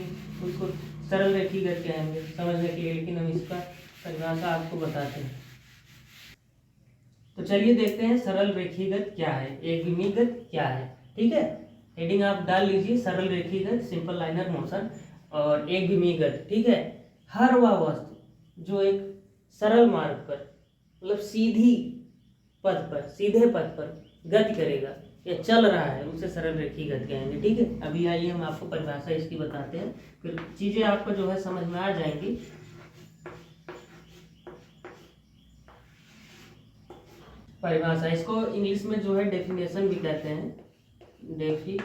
उसको सरल रेखीय गति कहेंगे समझने के लिए, लेकिन हम इसका परिभाषा आपको बताते हैं। तो चलिए देखते हैं सरल रेखीय गति क्या है, एक विमीय गति क्या है, ठीक है। हेडिंग आप डाल लीजिए, सरल रेखीय गति, सिंपल लाइनर मोशन और एक विमीय गति, ठीक है। हर वह वस्तु जो एक सरल मार्ग पर मतलब सीधी पथ पर, सीधे पथ पर गति करेगा या चल रहा है उसे सरल रेखीय गति कहेंगे, ठीक है। अभी आइए हम आपको परिभाषा इसकी बताते हैं, फिर चीजें आपको जो है समझ में आ जाएंगी। परिभाषा इसको इंग्लिश में जो है डेफिनेशन भी कहते हैं, डेफिनेशन,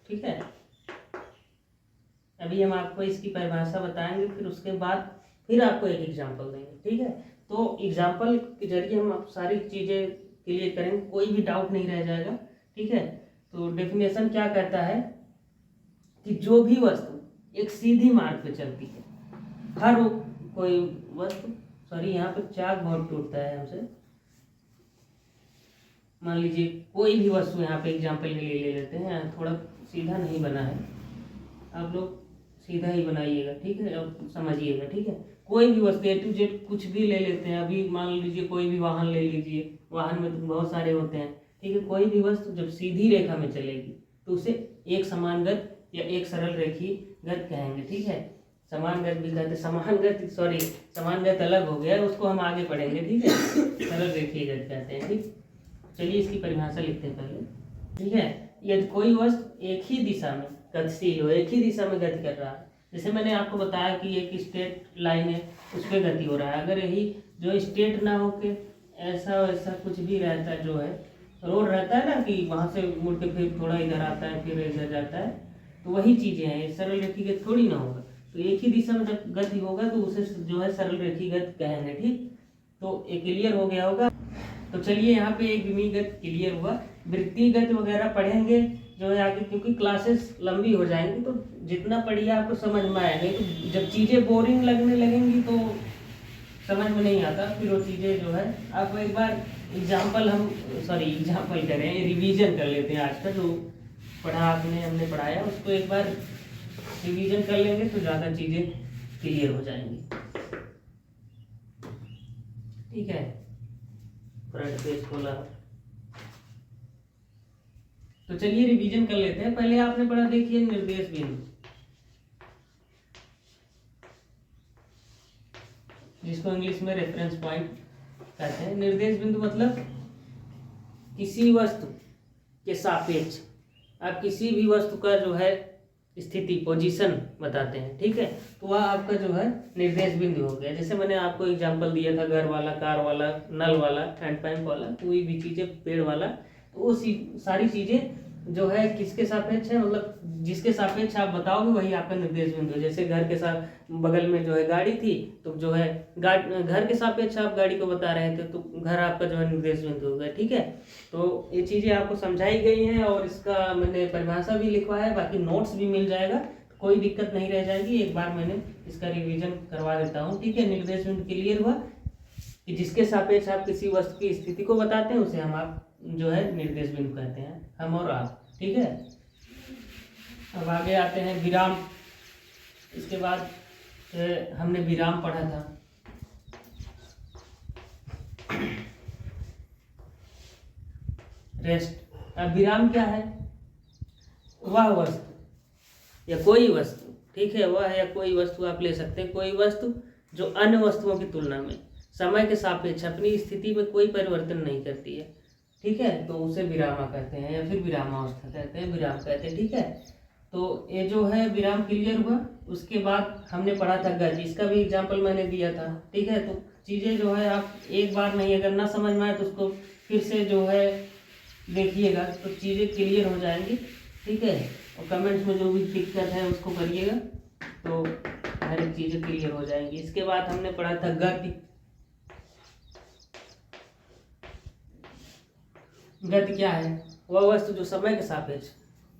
ठीक है। अभी हम आपको इसकी परिभाषा बताएंगे, फिर उसके बाद फिर आपको एक एग्जाम्पल देंगे, ठीक है। तो एग्जाम्पल के जरिए हम आप सारी चीज़ें क्लियर करेंगे, कोई भी डाउट नहीं रह जाएगा, ठीक है। तो डेफिनेशन क्या कहता है कि जो भी वस्तु एक सीधी मार्ग पे चलती है, हर कोई वस्तु, सॉरी यहाँ पे चाक बहुत टूटता है हमसे। मान लीजिए कोई भी वस्तु यहाँ पे एग्जाम्पल के लिए ले लेते हैं, यहाँ थोड़ा सीधा नहीं बना है, आप लोग सीधा ही बनाइएगा, ठीक है, और समझिएगा, ठीक है। कोई भी वस्तु A to Z कुछ भी ले लेते हैं, अभी मान लीजिए कोई भी वाहन ले लीजिए, वाहन में तो बहुत सारे होते हैं, ठीक है। कोई भी वस्तु जब सीधी रेखा में चलेगी तो उसे एक समान गति या एक सरल रेखीय गति कहेंगे, ठीक है। समान गति भी कहते, समान गति, सॉरी समान गति अलग हो गया, उसको हम आगे पढ़ेंगे, ठीक है। सरल रेखीय गति कहते हैं, ठीक। चलिए इसकी परिभाषा लिखते हैं पहले, ठीक है। यदि कोई वस्तु एक ही दिशा में गतिशील हो, एक ही दिशा में गति कर रहा है, जैसे मैंने आपको बताया कि एक स्ट्रेट लाइन है, उस पर गति हो रहा है, अगर यही जो स्ट्रेट ना होके ऐसा वैसा कुछ भी रहता है, जो है रोड रहता है ना कि वहाँ से मुड़ के फिर थोड़ा इधर आता है फिर इधर जाता है, तो वही चीज़ें हैं, सरल रेखीय गति थोड़ी ना होगा। तो एक ही दिशा में जब गति होगा तो उसे जो है सरल रेखीय गति कहेंगे, ठीक। तो एक क्लियर हो गया होगा। तो चलिए यहाँ पे एक विमीय गति क्लियर हुआ, वृत्तीय गति वगैरह पढ़ेंगे जो है आगे, क्योंकि क्लासेस लंबी हो जाएंगी, तो जितना पढ़िए आपको समझ में आएगा। तो जब चीज़ें बोरिंग लगने लगेंगी तो समझ में नहीं आता, फिर वो चीज़ें जो है आपको एक बार एग्जाम्पल करें, रिवीजन कर लेते हैं। आज का जो पढ़ा हमने पढ़ाया उसको एक बार रिवीजन कर लेंगे तो ज़्यादा चीज़ें क्लियर हो जाएंगी, ठीक है। फ्रंट पेज खोला, तो चलिए रिवीजन कर लेते हैं। पहले आपने पढ़ा, देखिए निर्देश बिंदु, जिसको इंग्लिश में रेफरेंस पॉइंट कहते हैं। निर्देश बिंदु मतलब किसी वस्तु के सापेक्ष आप किसी भी वस्तु का जो है स्थिति, पोजीशन बताते हैं, ठीक है। तो वह आपका जो है निर्देश बिंदु हो गया। जैसे मैंने आपको एग्जांपल दिया था, घर वाला, कार वाला, नल वाला, हैंडपंप वाला, कोई भी चीज़ें, पेड़ वाला, तो वो सारी चीज़ें जो है किसके सापेक्ष है, मतलब जिसके सापेक्ष आप बताओगे वही आपका निर्देश बिंदु है। जैसे घर के साथ बगल में जो है गाड़ी थी, तो जो है घर के सापेक्ष आप गाड़ी को बता रहे थे, तो घर आपका जो है निर्देश बिंदु हो गया, ठीक है। तो ये चीज़ें आपको समझाई गई हैं और इसका मैंने परिभाषा भी लिखवाया है, बाकी नोट्स भी मिल जाएगा, कोई दिक्कत नहीं रह जाएगी। एक बार मैंने इसका रिविजन करवा देता हूँ, ठीक है। निर्देश बिंदु क्लियर हुआ कि जिसके सापेक्ष आप किसी वस्तु की स्थिति को बताते हैं उसे हम आप जो है निर्देश बिंदु कहते हैं, हम और आप, ठीक है। अब आगे आते हैं विराम। इसके बाद हमने विराम पढ़ा था, रेस्ट। अब विराम क्या है? वह वस्तु या कोई वस्तु, ठीक है, वह या कोई वस्तु आप ले सकते हैं, कोई वस्तु जो अन्य वस्तुओं की तुलना में समय के सापेक्ष अपनी स्थिति में कोई परिवर्तन नहीं करती है, ठीक है, तो उसे विरामा कहते हैं या फिर विरामावस्था कहते हैं, विराम कहते हैं, ठीक है। तो ये जो है विराम क्लियर हुआ। उसके बाद हमने पढ़ा था गति, इसका भी एग्जाम्पल मैंने दिया था, ठीक है। तो चीज़ें जो है आप एक बार नहीं, अगर ना समझ में आए तो उसको फिर से जो है देखिएगा, तो चीज़ें क्लियर हो जाएंगी, ठीक है। और कमेंट्स में जो भी दिक्कत है उसको करिएगा, तो हर एक चीज़ें क्लियर हो जाएंगी। इसके बाद हमने पढ़ा था गति। गति क्या है? वह वस्तु जो समय के सापेक्ष,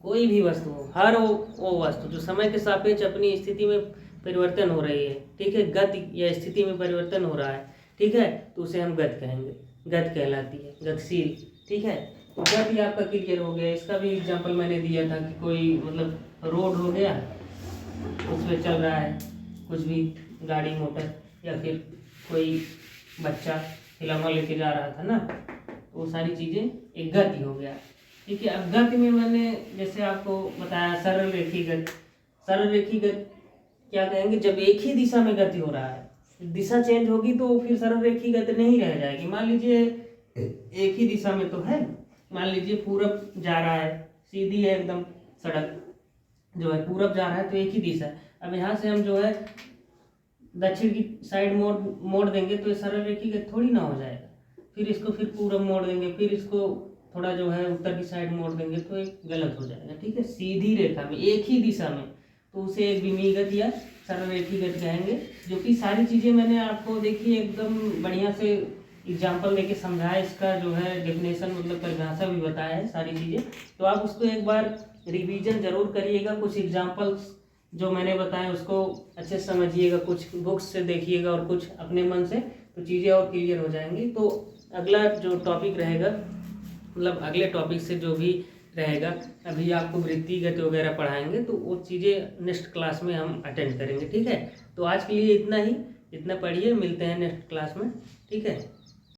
कोई भी वस्तु हो, हर वो वस्तु जो समय के सापेक्ष अपनी स्थिति में परिवर्तन हो रही है, ठीक है, गति या स्थिति में परिवर्तन हो रहा है, ठीक है, तो उसे हम गति कहेंगे, गति कहलाती है, गतिशील, ठीक है। तो गति आपका क्लियर हो गया। इसका भी एग्जांपल मैंने दिया था कि कोई मतलब रोड हो गया, उसमें चल रहा है कुछ भी गाड़ी मोटर, या फिर कोई बच्चा खिलौना लेके जा रहा था ना, तो वो सारी चीज़ें एक गति हो गया, ठीक है। अब गति में मैंने जैसे आपको बताया सरल रेखीय गति। सरल रेखीय गति क्या कहेंगे? जब एक ही दिशा में गति हो रहा है, दिशा चेंज होगी तो फिर सरल रेखीय गति नहीं रह जाएगी। मान लीजिए एक ही दिशा में तो है, मान लीजिए पूरब जा रहा है, सीधी है एकदम सड़क जो है, पूरब जा रहा है तो एक ही दिशा है। अब यहाँ से हम जो है दक्षिण की साइड मोड़ देंगे तो ये सरल रेखीय गति थोड़ी ना हो जाएगा। फिर इसको फिर पूरब मोड़ देंगे, फिर इसको थोड़ा जो है उत्तर की साइड मोड़ देंगे तो एक गलत हो जाएगा, ठीक है। सीधी रेखा में एक ही दिशा में तो उसे एक विमीय गति या सरलरेखीगत कहेंगे, जो कि सारी चीज़ें मैंने आपको देखिए एकदम बढ़िया से एग्जाम्पल देके समझाया, इसका जो है डेफिनेशन मतलब परिभाषा भी बताया है सारी चीज़ें। तो आप उसको एक बार रिवीजन जरूर करिएगा, कुछ एग्जाम्पल्स जो मैंने बताया उसको अच्छे से समझिएगा, कुछ बुक्स से देखिएगा और कुछ अपने मन से, तो चीज़ें और क्लियर हो जाएंगी। तो अगला जो टॉपिक रहेगा, मतलब अगले टॉपिक से जो भी रहेगा, अभी आपको वृत्तिगत वगैरह पढ़ाएंगे, तो वो चीज़ें नेक्स्ट क्लास में हम अटेंड करेंगे, ठीक है। तो आज के लिए इतना ही, इतना पढ़िए, मिलते हैं नेक्स्ट क्लास में, ठीक है।